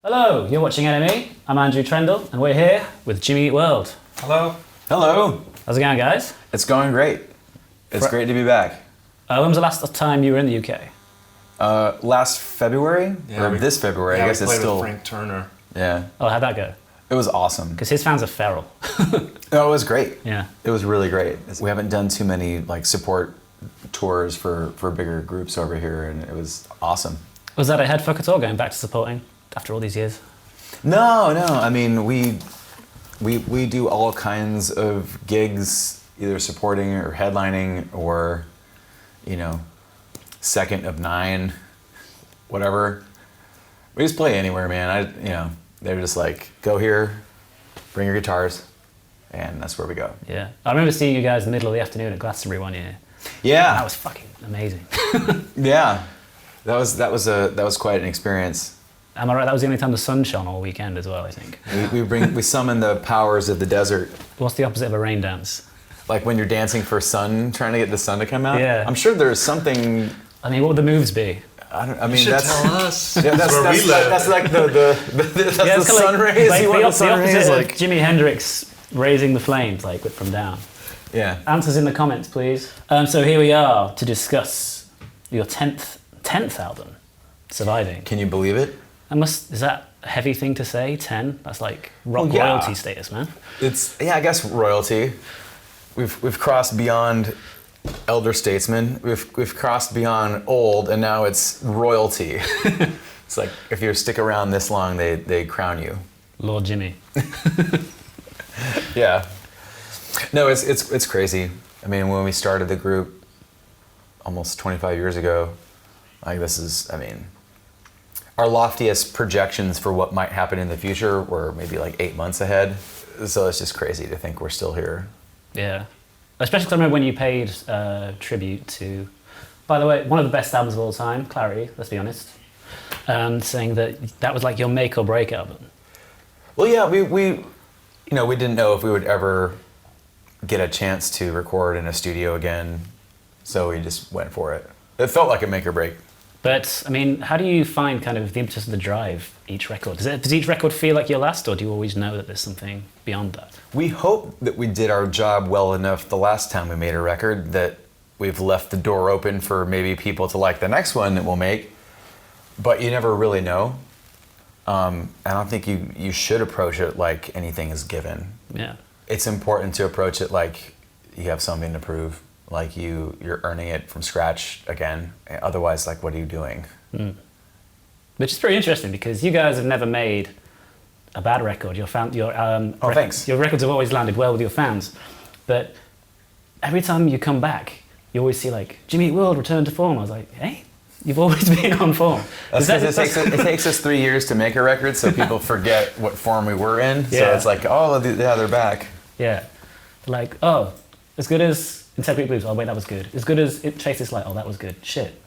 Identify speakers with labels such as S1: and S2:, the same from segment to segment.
S1: Hello, you're watching NME. I'm Andrew Trendle, and we're here with Jimmy Eat World.
S2: Hello.
S3: Hello.
S1: How's it going, guys?
S3: It's going great. It's great to be back.
S1: When was the last time you were in the UK?
S3: Last February? This February,
S2: Yeah,
S3: I guess
S2: we
S3: it's
S2: played
S3: still...
S2: with Frank Turner.
S3: Yeah.
S1: Oh, how'd that go?
S3: It was awesome.
S1: Because his fans are feral.
S3: No, it was great.
S1: Yeah.
S3: It was really great. We haven't done too many support tours for bigger groups over here, and it was awesome.
S1: Was that a head fuck at all, going back to supporting after all these years?
S3: No. I mean, we do all kinds of gigs, either supporting or headlining or, second of 9, whatever. We just play anywhere, man. They're just like, go here, bring your guitars, and that's where we go.
S1: Yeah. I remember seeing you guys in the middle of the afternoon at Glastonbury one year.
S3: Yeah.
S1: That was fucking amazing.
S3: Yeah. That was quite an experience.
S1: Am I right? That was the only time the sun shone all weekend as well, I think.
S3: We summon the powers of the desert.
S1: What's the opposite of a rain dance?
S3: Like when you're dancing for sun, trying to get the sun to come out?
S1: Yeah.
S3: I'm sure there's something...
S1: I mean, what would the moves be?
S2: You should tell us.
S3: Yeah, that's
S2: where we live.
S3: That's like the sun rays.
S1: Like
S3: You want the sun rays?
S1: opposite
S3: Like...
S1: of Jimi Hendrix raising the flames, from down.
S3: Yeah.
S1: Answers in the comments, please. So here we are to discuss your 10th album, Surviving.
S3: Can you believe it?
S1: Is that a heavy thing to say? 10? That's like
S3: yeah.
S1: royalty status, man.
S3: I guess royalty. We've crossed beyond elder statesmen. We've crossed beyond old, and now it's royalty. It's like if you stick around this long, they crown you.
S1: Lord Jimmy.
S3: Yeah. No, it's crazy. I mean, when we started the group almost 25 years ago, our loftiest projections for what might happen in the future were maybe 8 months ahead. So it's just crazy to think we're still here.
S1: Yeah. Especially because I remember when you paid tribute to, by the way, one of the best albums of all time, Clarity, let's be honest, saying that was like your make or break album.
S3: Well, yeah, we didn't know if we would ever get a chance to record in a studio again, so we just went for it. It felt like a make or break.
S1: But, I mean, how do you find kind of the impetus of the drive each record? Does each record feel like your last, or do you always know that there's something beyond that?
S3: We hope that we did our job well enough the last time we made a record that we've left the door open for maybe people to like the next one that we'll make, but you never really know. I don't think you should approach it like anything is given.
S1: Yeah.
S3: It's important to approach it like you have something to prove. Like you're earning it from scratch again. Otherwise, what are you doing?
S1: Which is pretty interesting because you guys have never made a bad record.
S3: Thanks.
S1: Your records have always landed well with your fans. But every time you come back, you always see Jimmy Eat World return to form. I was like, hey, you've always been on form.
S3: That's because it takes us 3 years to make a record, so people forget what form we were in.
S1: Yeah.
S3: So it's they're back.
S1: Yeah. As good as Integrity Blues, oh wait, that was good. As good as Chase This Light, oh that was good. Shit.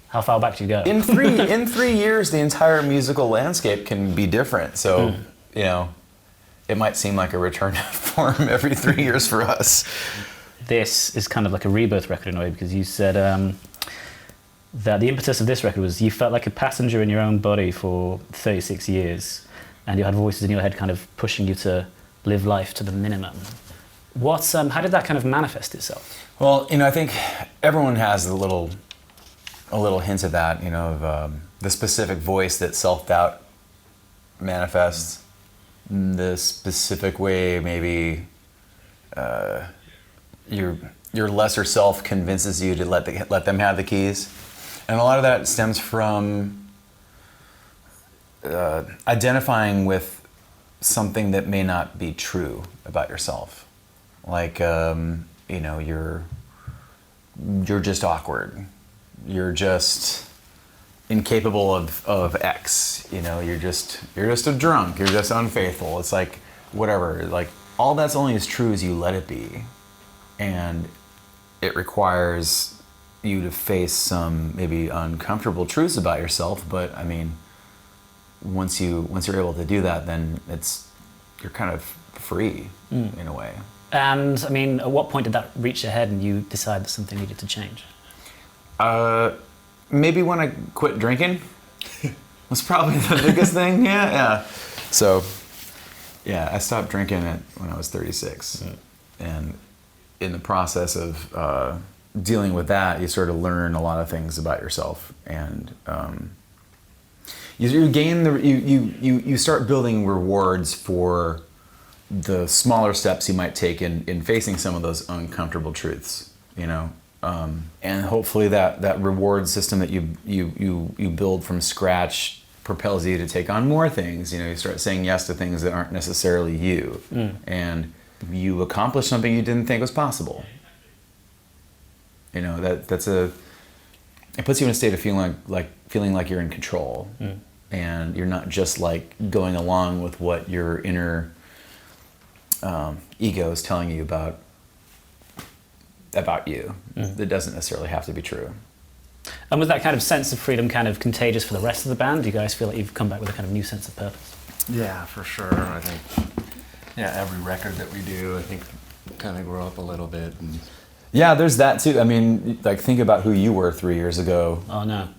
S1: How far back do you go?
S3: In 3 years, the entire musical landscape can be different. So, it might seem like a return to form every 3 years for us.
S1: This is kind of like a rebirth record in a way because you said that the impetus of this record was you felt like a passenger in your own body for 36 years and you had voices in your head kind of pushing you to live life to the minimum. How did that kind of manifest itself?
S3: Well, I think everyone has a little hint of that, of the specific voice that self-doubt manifests, the specific way maybe your lesser self convinces you to let them have the keys, and a lot of that stems from identifying with something that may not be true about yourself. You're just awkward. You're just incapable of X. You're just a drunk. You're just unfaithful. It's whatever. All that's only as true as you let it be, and it requires you to face some maybe uncomfortable truths about yourself. But I mean, once you're able to do that, then you're kind of free in a way.
S1: And I mean, at what point did that reach your head and you decided that something needed to change?
S3: Maybe when I quit drinking. was probably the biggest thing. Yeah. So, yeah, I stopped drinking when I was 36. And in the process of dealing with that, you sort of learn a lot of things about yourself. And you gain you start building rewards for the smaller steps you might take in facing some of those uncomfortable truths, you know. And hopefully that reward system that you build from scratch propels you to take on more things. You know, you start saying yes to things that aren't necessarily you, and you accomplish something you didn't think was possible. You know, it puts you in a state of feeling like you're in control, and you're not just like going along with what your inner ego is telling you about you. That doesn't necessarily have to be true.
S1: And was that kind of sense of freedom kind of contagious for the rest of the band? Do you guys feel like you've come back with a kind of new sense of purpose?
S2: Yeah, for sure. I think, every record that we do, I think, kind of grow up a little bit. And
S3: yeah, there's that too. I mean, like, think about who you were 3 years ago.
S1: Oh no.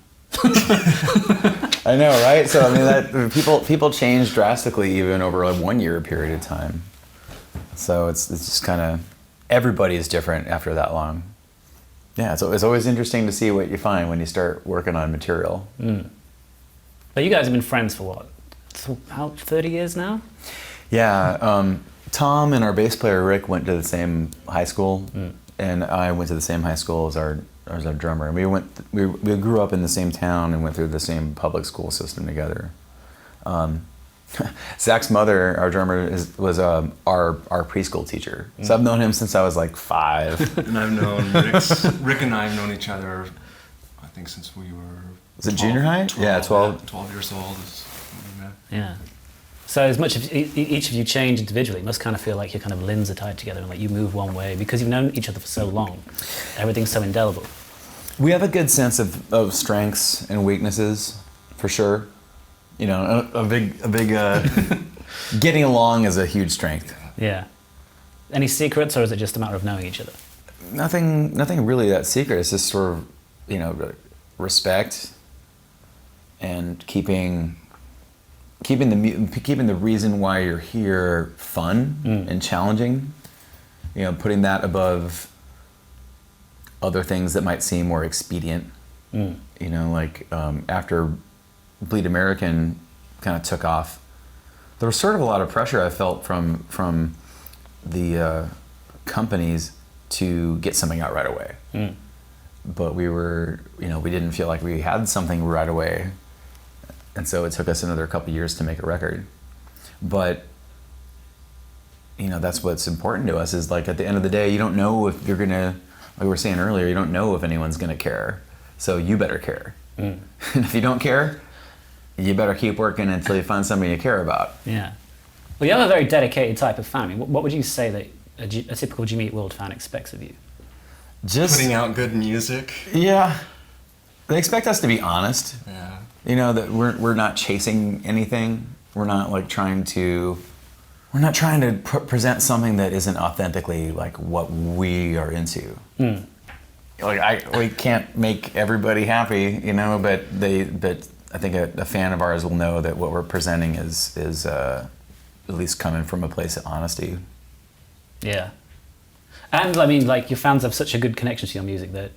S3: I know, right? So I mean, that people change drastically even over a 1 year period of time. So it's just kind of, everybody is different after that long. Yeah, so it's always interesting to see what you find when you start working on material.
S1: But you guys have been friends for what? About 30 years now?
S3: Yeah, Tom and our bass player Rick went to the same high school, and I went to the same high school as our drummer. And we grew up in the same town and went through the same public school system together. Zach's mother, our drummer, was our preschool teacher. So I've known him since I was like 5.
S2: And I've known Rick and I have known each other, I think, since we were...
S3: Was it junior high? 12
S2: years old. Is when we met.
S1: Yeah. So as much as each of you change individually, it must kind of feel like your kind of limbs are tied together and like you move one way because you've known each other for so long. Everything's so indelible.
S3: We have a good sense of strengths and weaknesses, for sure. You know, a big getting along is a huge strength.
S1: Yeah. Any secrets, or is it just a matter of knowing each other?
S3: Nothing really that secret. It's just sort of, you know, respect and keeping the reason why you're here fun and challenging. You know, putting that above other things that might seem more expedient. You know, like after Bleed American kind of took off, there was sort of a lot of pressure I felt from the companies to get something out right away. But we didn't feel like we had something right away, and so it took us another couple years to make a record. But you know, that's what's important to us, is like at the end of the day, you don't know if you're gonna, like we were saying earlier, you don't know if anyone's gonna care, so you better care. And if you don't care, you better keep working until you find something you care about.
S1: Yeah. Well, you have a very dedicated type of fan. I mean, what would you say that a typical Jimmy Eat World fan expects of you?
S2: Just putting out good music.
S3: Yeah. They expect us to be honest.
S2: Yeah.
S3: You know, that we're not chasing anything. We're not trying to present something that isn't authentically like what we are into. We can't make everybody happy, you know, but I think a fan of ours will know that what we're presenting is at least coming from a place of honesty. Yeah.
S1: And I mean, like, your fans have such a good connection to your music that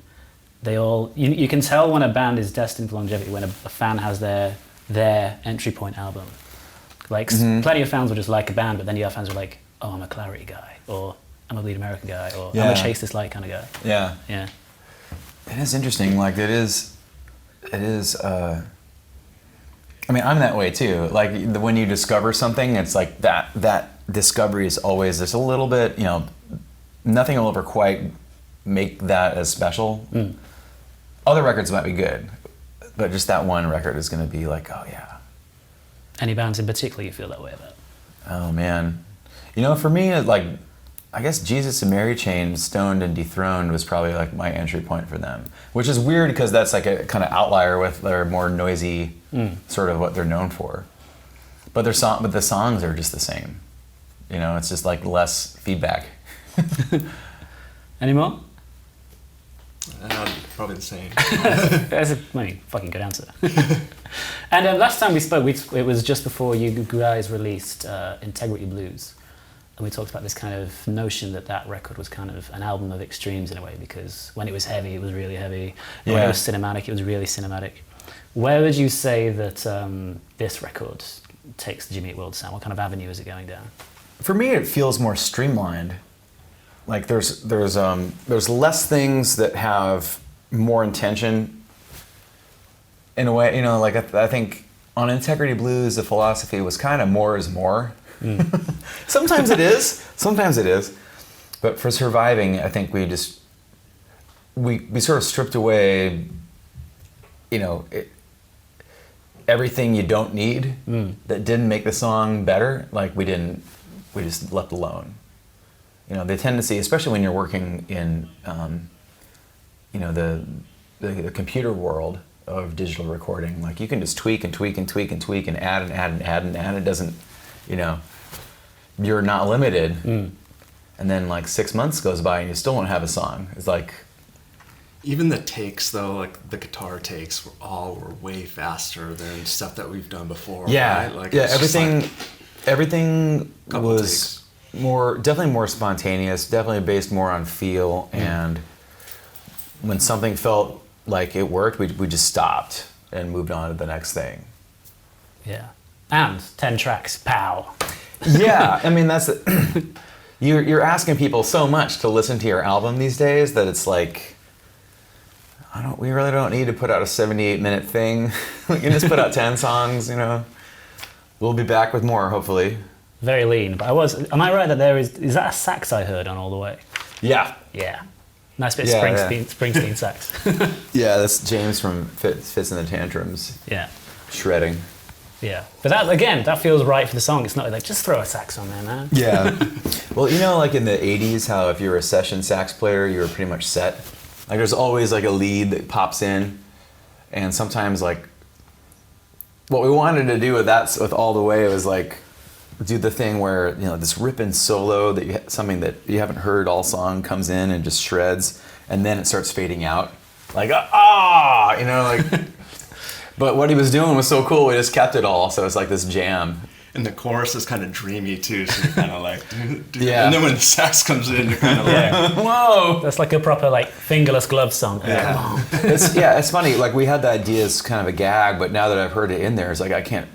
S1: they all, you can tell when a band is destined for longevity when a fan has their entry point album. Like, plenty of fans will just like a band, but then you have fans who are like, oh, I'm a Clarity guy, or I'm a Bleed American guy, or I'm a Chase This Light kind of guy.
S3: Yeah.
S1: Yeah.
S3: It is interesting. Like, it is. I mean, I'm that way too. Like, when you discover something, it's like that discovery is always, there's a little bit, you know, nothing will ever quite make that as special. Other records might be good, but just that one record is going to be like, oh yeah.
S1: Any bands in particular you feel that way about?
S3: Oh man. You know, for me, like, I guess Jesus and Mary Chain, Stoned and Dethroned was probably like my entry point for them, which is weird because that's like a kind of outlier with their more noisy sort of what they're known for. But the songs are just the same. You know, it's just like less feedback.
S1: Any more?
S2: Probably the same.
S1: That's a fucking good answer. And last time we spoke, it was just before you guys released Integrity Blues. And we talked about this kind of notion that record was kind of an album of extremes in a way, because when it was heavy, it was really heavy. When it was cinematic, it was really cinematic. Where would you say that this record takes the Jimmy Eat World sound? What kind of avenue is it going down?
S3: For me, it feels more streamlined. Like there's less things that have more intention. In a way, like I think on Integrity Blues, the philosophy was kind of more is more. Sometimes it is, but for Surviving, I think we sort of stripped away, everything you don't need that didn't make the song better. Like we just left alone. The tendency, especially when you're working in, the computer world of digital recording, like you can just tweak and tweak and tweak and tweak and add and add and add and add. It doesn't, you're not limited. And then like 6 months goes by and you still don't have a song. It's like,
S2: even the takes though, like the guitar takes were way faster than stuff that we've done before.
S3: yeah,
S2: right? Like
S3: yeah.
S2: it's
S3: Everything
S2: couple
S3: was definitely more spontaneous, definitely based more on feel. And when something felt like it worked, we just stopped and moved on to the next thing.
S1: Yeah. And 10 tracks, pow.
S3: Yeah, I mean that's you're asking people so much to listen to your album these days that it's like we really don't need to put out a 78-minute thing. We can just put out 10 songs, We'll be back with more, hopefully.
S1: Very lean. But am I right that is that a sax I heard on All the Way?
S3: Yeah.
S1: Yeah. Nice bit of
S3: Yeah,
S1: Springsteen sax.
S3: Yeah, that's James from Fits in the Tantrums.
S1: Yeah.
S3: Shredding.
S1: Yeah. But that feels right for the song. It's not like, just throw a sax on there, man.
S3: Yeah. Well, like in the 80s, how if you were a session sax player, you were pretty much set. Like there's always like a lead that pops in. And sometimes like what we wanted to do with All the Way was like do the thing where, this ripping solo that something that you haven't heard all song comes in and just shreds, and then it starts fading out. Like, but what he was doing was so cool, we just kept it all, so it's like this jam.
S2: And the chorus is kind of dreamy too, so you're kind of like,
S3: yeah.
S2: And then when the sax comes in, you're kind of like,
S3: whoa!
S1: That's like a proper like fingerless glove song.
S2: Yeah.
S3: It's funny. Like we had the idea as kind of a gag, but now that I've heard it in there, it's like I can't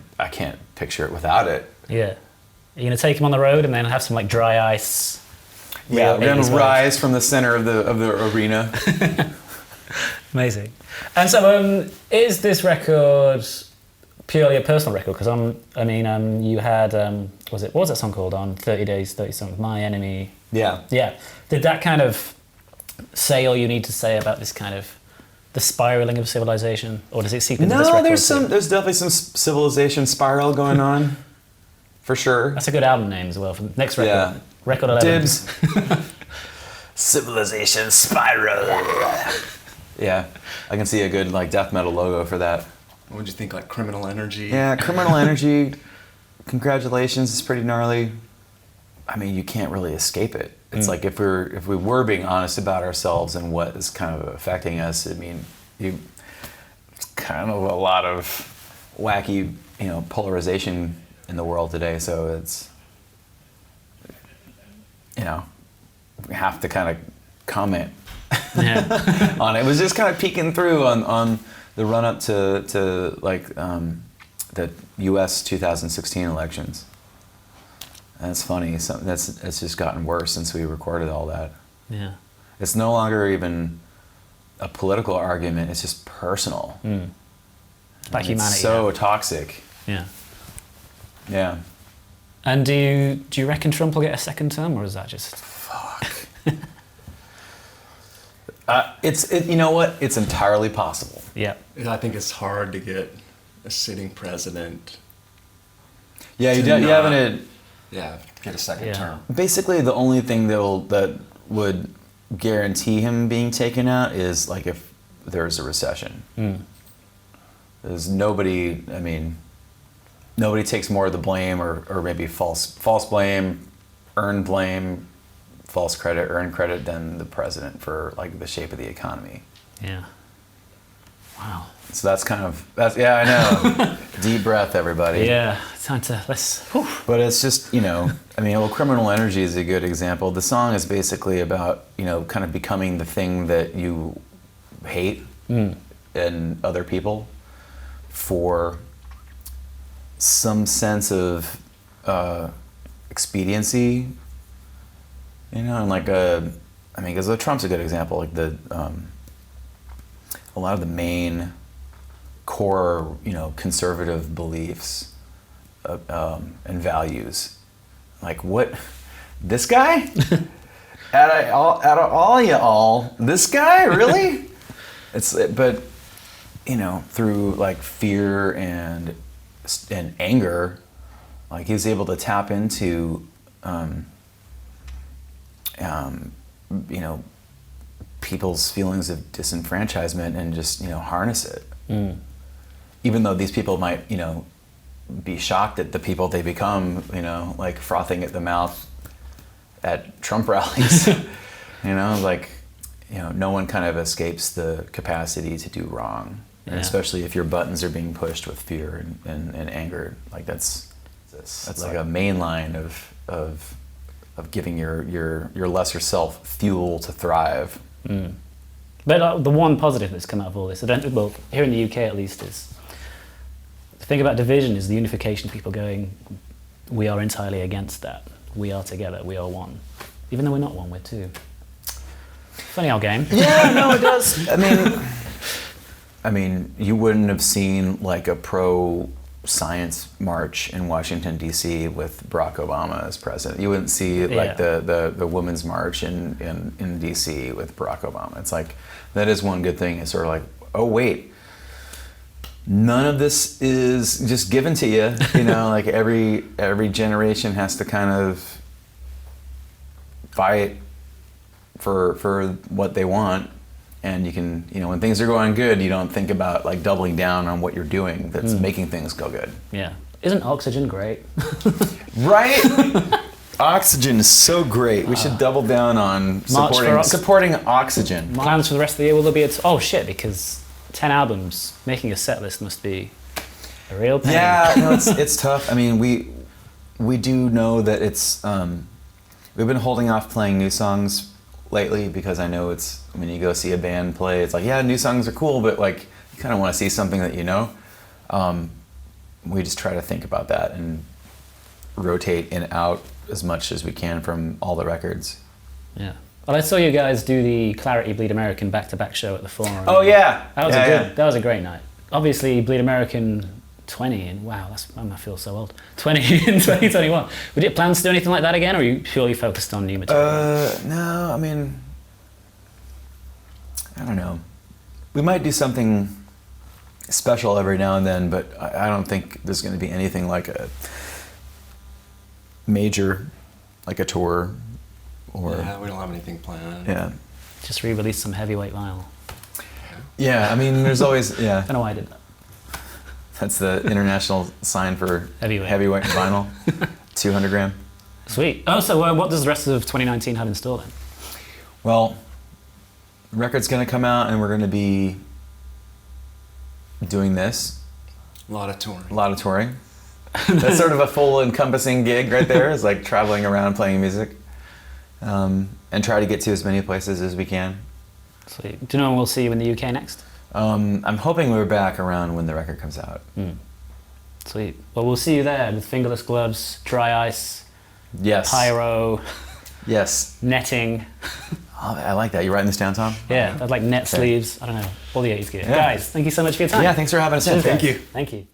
S3: picture it without it.
S1: Yeah. You're gonna take him on the road and then have some like dry ice.
S3: Yeah, we're gonna
S1: 80s
S3: rise from the center of the arena.
S1: Amazing. And so, is this record purely a personal record? Because you had what was that song called on 30 Days, 30 Songs? My Enemy.
S3: Yeah.
S1: Yeah. Did that kind of say all you need to say about this kind of the spiraling of civilization, or does it seep into this record?
S3: No, there's definitely some civilization spiral going on, for sure.
S1: That's a good album name as well for the next record.
S3: Yeah.
S1: Record 11.
S3: Dibs. Civilization spiral. Yeah, I can see a good like death metal logo for that.
S2: what would you think, like Criminal Energy?
S3: Yeah, Criminal Energy. Congratulations, it's pretty gnarly. I mean, you can't really escape it. It's like if we were being honest about ourselves and what is kind of affecting us. I mean, it's kind of a lot of wacky, polarization in the world today. So it's, we have to kind of comment on it. It was just kind of peeking through on the run up to like the U.S. 2016 elections. That's funny. It's just gotten worse since we recorded all that.
S1: Yeah.
S3: It's no longer even a political argument. It's just personal.
S1: It's about humanity.
S3: It's so toxic.
S1: Yeah.
S3: Yeah.
S1: And do you reckon Trump will get a second term, or is that just?
S3: Fuck. You know what? It's entirely possible.
S1: Yeah.
S2: I think it's hard to get a sitting president.
S3: Yeah, you
S2: to
S3: haven't.
S2: Get a second term.
S3: Basically, the only thing that would guarantee him being taken out is like if there's a recession. There's nobody. I mean, nobody takes more of the blame, or maybe false blame, earned blame false credit, earned credit than the president for like the shape of the economy.
S1: Yeah. Wow.
S3: So that's yeah, I know. Deep breath, everybody.
S1: Yeah, time to whew.
S3: But it's just, I mean, well, Criminal Energy is a good example. The song is basically about, kind of becoming the thing that you hate in other people for some sense of expediency, and like because Trump's a good example. Like a lot of the main core, conservative beliefs and values, like what this guy out of all y'all, this guy really? But through like fear and anger, like he was able to tap into people's feelings of disenfranchisement and just harness it. Even though these people might be shocked at the people they become, like frothing at the mouth at Trump rallies. No one kind of escapes the capacity to do wrong.
S1: Yeah.
S3: And especially if your buttons are being pushed with fear and anger, like that's like a main line of giving your lesser self fuel to thrive.
S1: But the one positive that's come out of all this, well, here in the UK at least, is the thing about division is the unification of people going, we are entirely against that. We are together, we are one. Even though we're not one, we're two. Funny old game.
S3: Yeah, no, it does. I mean, you wouldn't have seen like a pro-science march in Washington, D.C. with Barack Obama as president. You wouldn't see like the women's march in D.C. with Barack Obama. It's like, that is one good thing. It's sort of like, oh wait, none of this is just given to you. Like every generation has to kind of fight for what they want. And you can, when things are going good, you don't think about like doubling down on what you're doing that's making things go good.
S1: Yeah. Isn't oxygen great?
S3: Right? Oxygen is so great. We should double down on supporting oxygen.
S1: Plans for the rest of the year, will there be because 10 albums, making a set list must be a real pain.
S3: Yeah, no, it's tough. I mean, we do know that it's, we've been holding off playing new songs lately because I know it's, when you go see a band play, it's like, yeah, new songs are cool, but like you kind of want to see something that we just try to think about that and rotate in and out as much as we can from all the records.
S1: Yeah. Well, I saw you guys do the Clarity Bleed American back-to-back show at the Forum.
S3: Oh yeah,
S1: that was a great night. Obviously, Bleed American 20, and wow, I feel so old. 20 in 2021. Would you have plans to do anything like that again, or are you purely focused on new material?
S3: No, I mean, I don't know. We might do something special every now and then, but I don't think there's going to be anything like a major, like a tour, or
S2: we don't have anything planned.
S3: Yeah.
S1: Just re-release some heavyweight vinyl.
S3: Yeah, I mean, there's always
S1: I don't know why I did that.
S3: That's the international sign for heavyweight vinyl, 200 gram.
S1: Sweet. Oh, so what does the rest of 2019 have in store then?
S3: Well, the record's going to come out and we're going to be doing this.
S2: A lot of touring.
S3: That's sort of a full encompassing gig right there. It's like traveling around playing music, and try to get to as many places as we can.
S1: Sweet. Do you know when we'll see you in the UK next?
S3: I'm hoping we're back around when the record comes out.
S1: Sweet. Well, we'll see you there with fingerless gloves, dry ice,
S3: yes,
S1: pyro,
S3: yes,
S1: netting.
S3: Oh, I like that. You writing this down, Tom?
S1: Yeah, like net sleeves. I don't know, all the 80s gear.
S3: Yeah.
S1: Guys, thank you so much for your time.
S3: Yeah, thanks for having us in.
S1: Cheers,
S3: Thank
S1: guys.
S3: you.
S1: Thank you.